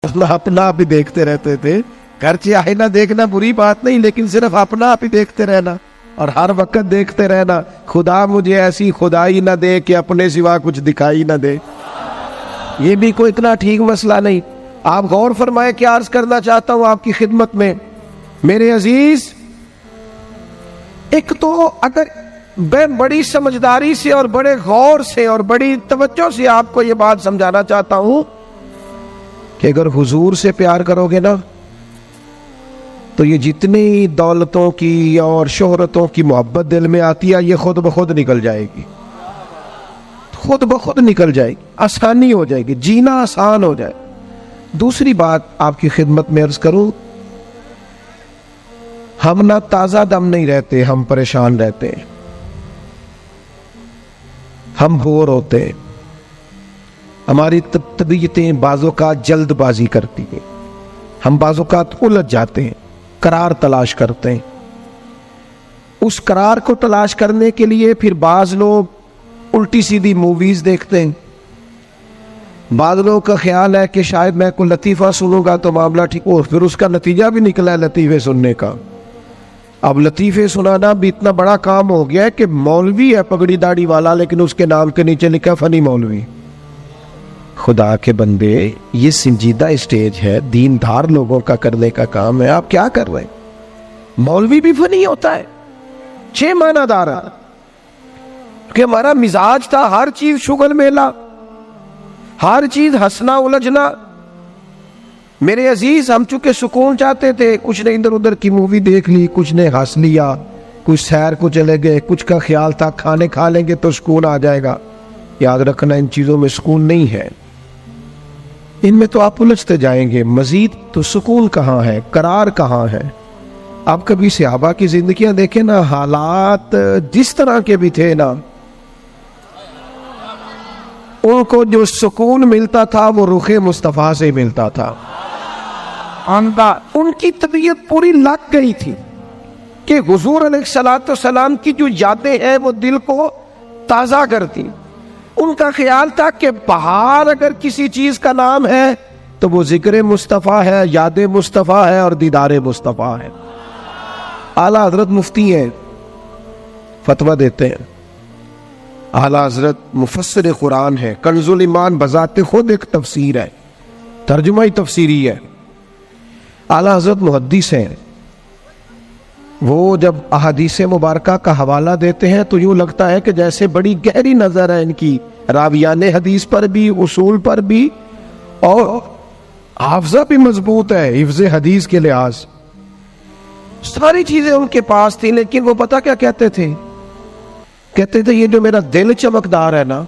अपना आप ही देखते रहते थे। घर चाहे ना देखना बुरी बात नहीं, लेकिन सिर्फ अपना आप ही देखते रहना और हर वक्त देखते रहना, खुदा मुझे ऐसी खुदाई ना दे कि अपने सिवा कुछ दिखाई ना दे। ये भी कोई इतना ठीक मसला नहीं। आप गौर फरमाए, क्या अर्ज करना चाहता हूं आपकी खिदमत में मेरे अजीज। एक तो अगर मैं बड़ी समझदारी से और बड़े गौर से और बड़ी तवज्जो से आपको ये बात समझाना चाहता हूं कि अगर हुजूर से प्यार करोगे ना, तो ये जितनी दौलतों की और शोहरतों की मोहब्बत दिल में आती है, ये खुद ब खुद निकल जाएगी, खुद ब खुद निकल जाएगी, आसानी हो जाएगी, जीना आसान हो जाए। दूसरी बात आपकी खिदमत में अर्ज करूं, हम ना ताजा दम नहीं रहते, हम परेशान रहते हैं, हम बोर होते हैं, हमारी तबीयतें बाज़ोकात जल्दबाजी करती हैं, हम बाज़ोकात उलझ जाते हैं, करार तलाश करते हैं। उस करार को तलाश करने के लिए फिर बाज लोग उल्टी सीधी मूवीज देखते हैं। बाद लोगों का ख्याल है कि शायद मैं कोई लतीफ़ा सुनूंगा तो मामला ठीक हो, फिर उसका नतीजा भी निकला है लतीफ़े सुनने का। अब लतीफ़े सुनाना भी इतना बड़ा काम हो गया है कि मौलवी है पगड़ी दाढ़ी वाला, लेकिन उसके नाम के नीचे लिखा फनी मौलवी। खुदा के बंदे, ये संजीदा स्टेज है, दीनदार लोगों का करने का काम है, आप क्या कर रहे हैं? मौलवी भी फनी होता है, 6 मानादार, कि हमारा मिजाज था हर चीज शुगल मेला, हर चीज हंसना उलझना। मेरे अजीज, हम चूंकि सुकून चाहते थे, कुछ ने इधर उधर की मूवी देख ली, कुछ ने हंस लिया, कुछ सैर को चले गए, कुछ का ख्याल था खाने खा लेंगे तो सुकून आ जाएगा। याद रखना, इन चीजों में सुकून नहीं है, इनमें तो आप उलझते जाएंगे। मजीद तो सुकून कहाँ है, करार कहाँ है? आप कभी सहाबा की जिंदगियां देखें ना, हालात जिस तरह के भी थे ना, उनको जो सुकून मिलता था वो रुखे मुस्तफा से मिलता था। उनकी तबीयत पूरी लग गई थी कि हुजूर अलैहिस्सलाम की जो यादें हैं वो दिल को ताजा करती। उनका ख्याल था कि बाहर अगर किसी चीज का नाम है तो वो जिक्र मुस्तफ़ा है, याद मुस्तफ़ा है और दीदार मुस्तफ़ा है। आला हजरत मुफ्ती हैं, फतवा देते हैं। आला हजरत मुफस्सिर कुरान है, कंजुल ईमान बजाते खुद एक तफसीर है, तर्जुमा ही तफसीरी है। आला हजरत मुहद्दिस हैं, वो जब अहादीसे मुबारका का हवाला देते हैं तो यूं लगता है कि जैसे बड़ी गहरी नजर है इनकी, रावियाने हदीस पर भी, उसूल पर भी, और हाफजा भी मजबूत है हिफ्ज़े हदीस के लिहाज। सारी चीजें उनके पास थी, लेकिन वो पता क्या कहते थे? कहते थे ये जो मेरा दिल चमकदार है ना,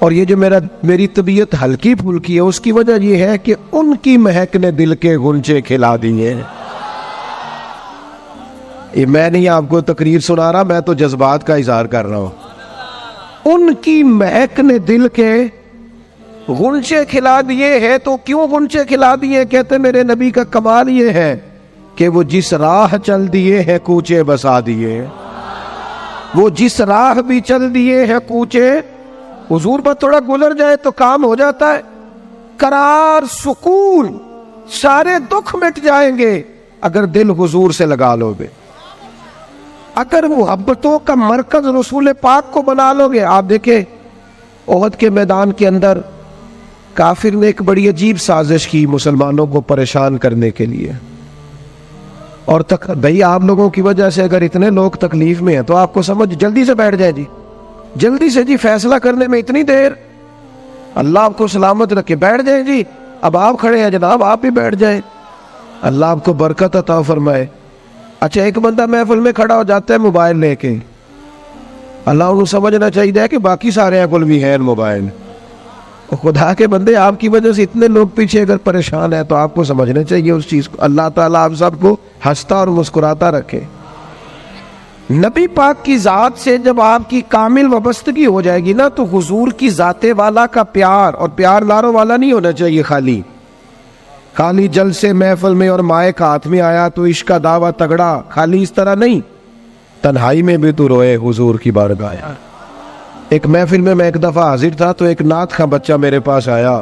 और ये जो मेरी तबीयत हल्की फुल्की है, उसकी वजह यह है कि उनकी महक ने दिल के गुंचे खिला दिए। ये मैं नहीं आपको तकरीर सुना रहा, मैं तो जज्बात का इजहार कर रहा हूं। उनकी महक ने दिल के गुंचे खिला दिए हैं। तो क्यों गुंचे खिला दिए? कहते मेरे नबी का कमाल ये है कि वो जिस राह चल दिए हैं कूचे बसा दिए। वो जिस राह भी चल दिए हैं कूचे, हुजूर पर थोड़ा गुजर जाए तो काम हो जाता है। करार, सुकून, सारे दुख मिट जाएंगे अगर दिल हुजूर से लगा लोगे, अगर मुहब्बतों का मरकज रसूल पाक को बना लोगे। आप देखें ओहद के मैदान के अंदर काफिर ने एक बड़ी अजीब साजिश की मुसलमानों को परेशान करने के लिए। और भाई आप लोगों की वजह से अगर इतने लोग तकलीफ में हैं तो आपको समझ जल्दी से बैठ जाए जी, जल्दी से जी, फैसला करने में इतनी देर, अल्लाह आपको सलामत रखे, बैठ जाए जी। अब आप खड़े हैं जनाब, आप भी बैठ जाए, अल्लाह आपको बरकत अता फरमाए। अच्छा, एक बंदा महफिल में खड़ा हो जाता है मोबाइल लेके, अल्लाह उन्हें समझना चाहिए कि बाकी सारे कुल भी है मोबाइल। और खुदा के बंदे, आपकी वजह से इतने लोग पीछे अगर परेशान है तो आपको समझना चाहिए उस चीज को। अल्लाह ताला आप सबको हंसता और मुस्कुराता रखे। नबी पाक की जात से जब आपकी कामिल वाबस्तगी हो जाएगी ना, तो हुजूर की जाते वाला का प्यार, और प्यार लारों वाला नहीं होना चाहिए, खाली जलसे महफिल में और माइक हाथ में आया तो इश्क का दावा तगड़ा, खाली इस तरह नहीं। तन्हाई में भी तू रोए हुजूर की बारगाह। एक महफिल में मैं एक दफा हाजिर था तो एक नात का बच्चा मेरे पास आया,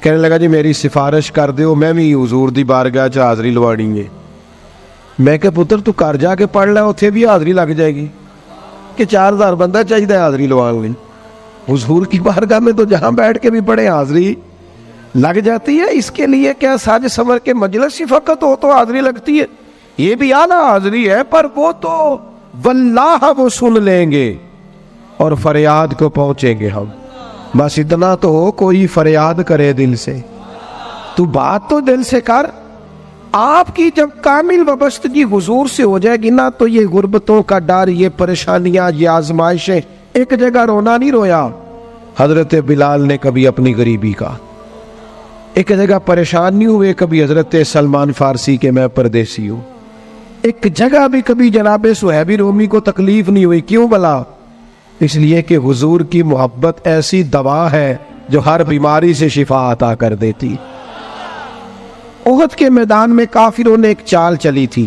कहने लगा जी मेरी सिफारिश कर दो, मैं भी हुजूर दी बारगाह च हाज़री लवानी है। मैं क्या पुत्र तू घर जाके पढ़ लै, उत्थे भी हाज़री लग जाएगी कि 4000 बंदा चाहिए हाज़री लवाने लई। हुजूर की बारगाह में तो जहाँ बैठ के भी पढ़े हाज़री लग जाती है। इसके लिए क्या साज समर के मजलिस ही फकत हो तो हाज़री लगती है? ये भी आला हाज़री है, पर वो तो वल्लाह वो सुन लेंगे और फरियाद को पहुंचेंगे हम। बस इतना तो हो, कोई फरियाद करे दिल से, तू बात तो दिल से कर। आपकी जब कामिल वाबस्तगी हुजूर से हो जाएगी ना, तो ये गुर्बतों का डर, ये परेशानियां, ये आजमाइशें, एक जगह रोना नहीं रोया हजरत बिलाल ने कभी अपनी गरीबी का, एक जगह परेशान नहीं हुए कभी हजरत सलमान फारसी के मैं परदेसी हूं, एक जगह भी कभी जनाब सुहैबी रोमी को तकलीफ नहीं हुई। क्यों भला? इसलिए कि हुजूर की मोहब्बत ऐसी दवा है जो हर बीमारी से शिफा अता कर देती। उहद के मैदान में काफिरों ने एक चाल चली थी।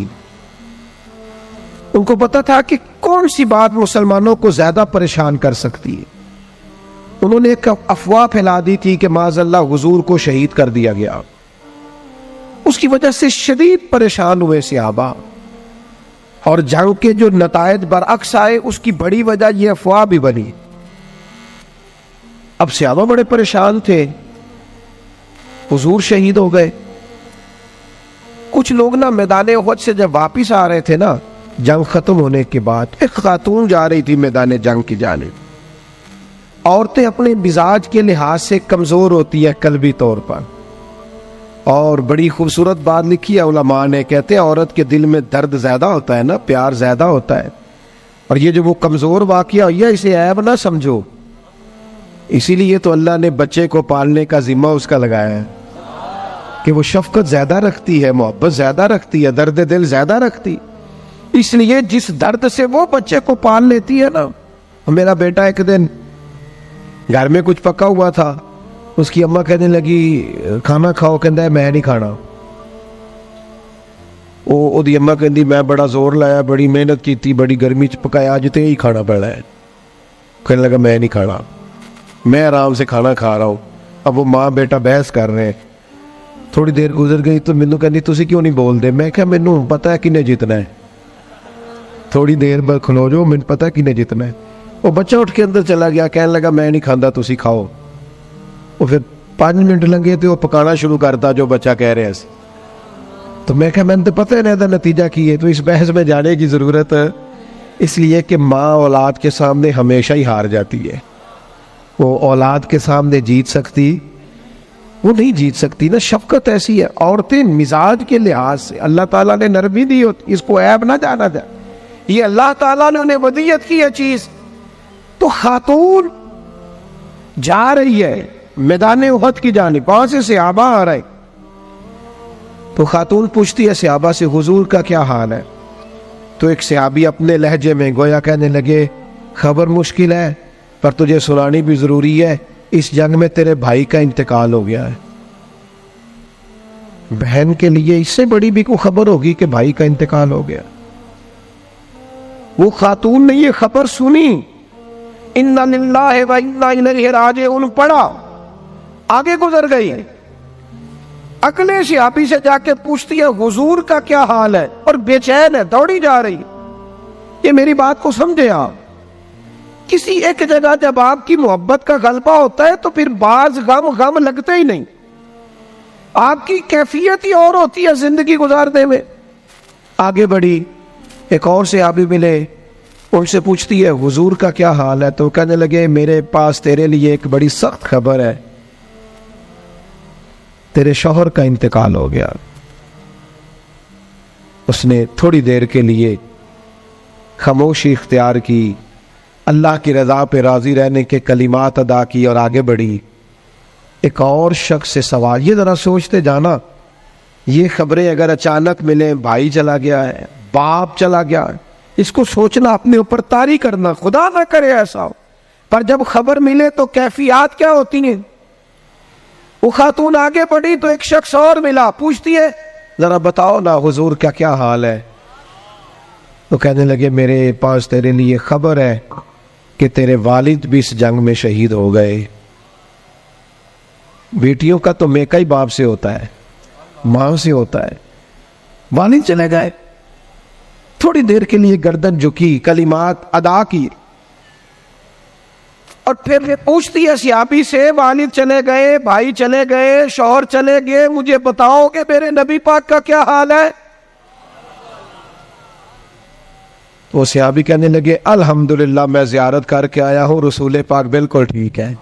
उनको पता था कि कौन सी बात मुसलमानों को ज्यादा परेशान कर सकती है। उन्होंने एक अफवाह फैला दी थी कि माज़अल्लाह हुजूर को शहीद कर दिया गया। उसकी वजह से शदीद परेशान हुए सहाबा, और जंग के जो नतायज बरअक्स आए उसकी बड़ी वजह यह अफवाह भी बनी। अब सहाबा बड़े परेशान थे, हुजूर शहीद हो गए। कुछ लोग ना मैदान उहद से जब वापिस आ रहे थे ना, जंग खत्म होने के बाद, एक खातून जा रही थी मैदान जंग की जानिब। औरतें अपने मिजाज के लिहाज से कमजोर होती है कल्बी तौर पर, और बड़ी खूबसूरत बात लिखी है उलमा ने, कहते हैं औरत के दिल में दर्द ज्यादा होता है ना, प्यार ज्यादा होता है, और ये जो वो कमजोर वाकया हुई है इसे ऐब ना समझो। इसीलिए तो अल्लाह ने बच्चे को पालने का जिम्मा उसका लगाया है कि वो शफकत ज्यादा रखती है, मोहब्बत ज्यादा रखती है, दर्द दिल ज्यादा रखती। इसलिए जिस दर्द से वो बच्चे को पाल लेती है ना। मेरा बेटा एक दिन घर में कुछ पका हुआ था, उसकी अम्मा कहने लगी खाना खाओ, कहता मैं नहीं खाना। ओदी अम्मा कहती मैं बड़ा जोर लाया, बड़ी मेहनत की, बड़ी गर्मी च पकाया, अज तो यही खाना पैना है। कहने लगा मैं नहीं खाना, मैं आराम से खाना खा रहा हूँ। अब वो माँ बेटा बहस कर रहे हैं। थोड़ी देर गुजर गई तो मैनू कहती तुसी क्यों नहीं बोलते? मैं क्या मैनू पता है किन्ने जितना है, थोड़ी देर बाद खलो जाओ, मैनू पता है किन्ने जितना है। वो बच्चा उठ के अंदर चला गया, कहने लगा मैं नहीं खाता, तुसी खाओ। वो फिर 5 मिनट लगे तो वो पकाना शुरू करता जो बच्चा कह रहा है। तो मैं क्या मैंने तो पता है ना इसका नतीजा की है, तो इस बहस में जाने की जरूरत है। इसलिए कि माँ औलाद के सामने हमेशा ही हार जाती है। वो औलाद के सामने जीत सकती, वो नहीं जीत सकती ना। शफकत ऐसी है। औरतें मिजाज के लिहाज से अल्लाह ताला ने नरमी दी होती, इसको ऐब ना जाना जाए, ये अल्लाह ताला ने उन्हें वदीयत की है चीज। तो खातून जा रही है मैदान उहद की जानिब, वहां से सहाबा आ रहे। तो खातून पूछती है सहाबा से हुजूर का क्या हाल है? तो एक सहाबी अपने लहजे में गोया कहने लगे खबर मुश्किल है, पर तुझे सुनानी भी जरूरी है। इस जंग में तेरे भाई का इंतकाल हो गया है। बहन के लिए इससे बड़ी भी कोई खबर होगी कि भाई का इंतकाल हो गया? वो खातून ने ये खबर सुनी, इन्ना लिल्लाहि व इन्ना इलैहि राजिऊन पढ़ा, आगे गुजर गई। अगले सहाबी से जाके पूछती है हुजूर का क्या हाल है, और बेचैन है, दौड़ी जा रही। ये मेरी बात को समझे आप। किसी एक जगह जब आपकी मोहब्बत का गलबा होता है तो फिर बाज गम लगते ही नहीं। आपकी कैफियत ही और होती है जिंदगी गुजारने में। आगे बढ़ी, एक और से आबी मिले, उनसे पूछती है हुजूर का क्या हाल है? तो कहने लगे मेरे पास तेरे लिए एक बड़ी सख्त खबर है, तेरे शौहर का इंतकाल हो गया। उसने थोड़ी देर के लिए खामोशी इख्तियार की, अल्लाह की रजा पे राजी रहने के कलिमात अदा की और आगे बढ़ी। एक और शख्स से सवाल, ये जरा सोचते जाना, ये खबरें अगर अचानक मिले, भाई चला गया है, बाप चला गया है, इसको सोचना, अपने ऊपर तारी करना, खुदा ना करे ऐसा हो। पर जब खबर मिले तो कैफियत क्या होती है। वो खातून आगे बढ़ी तो एक शख्स और मिला, पूछती है जरा बताओ ना हुजूर का क्या हाल है? तो कहने लगे मेरे पास तेरे लिए खबर है कि तेरे वालिद भी इस जंग में शहीद हो गए। बेटियों का तो मेका ही बाप से होता है, मां से होता है। वालिद चले गए, थोड़ी देर के लिए गर्दन झुकी, कलिमात अदा की, और फिर पूछती है सियाबी से, वालिद चले गए, भाई चले गए, शौहर चले गए, मुझे बताओ कि मेरे नबी पाक का क्या हाल है। तो सियाबी कहने लगे, अल्हम्दुलिल्लाह मैं जियारत करके आया हूं, रसूल पाक बिल्कुल ठीक है।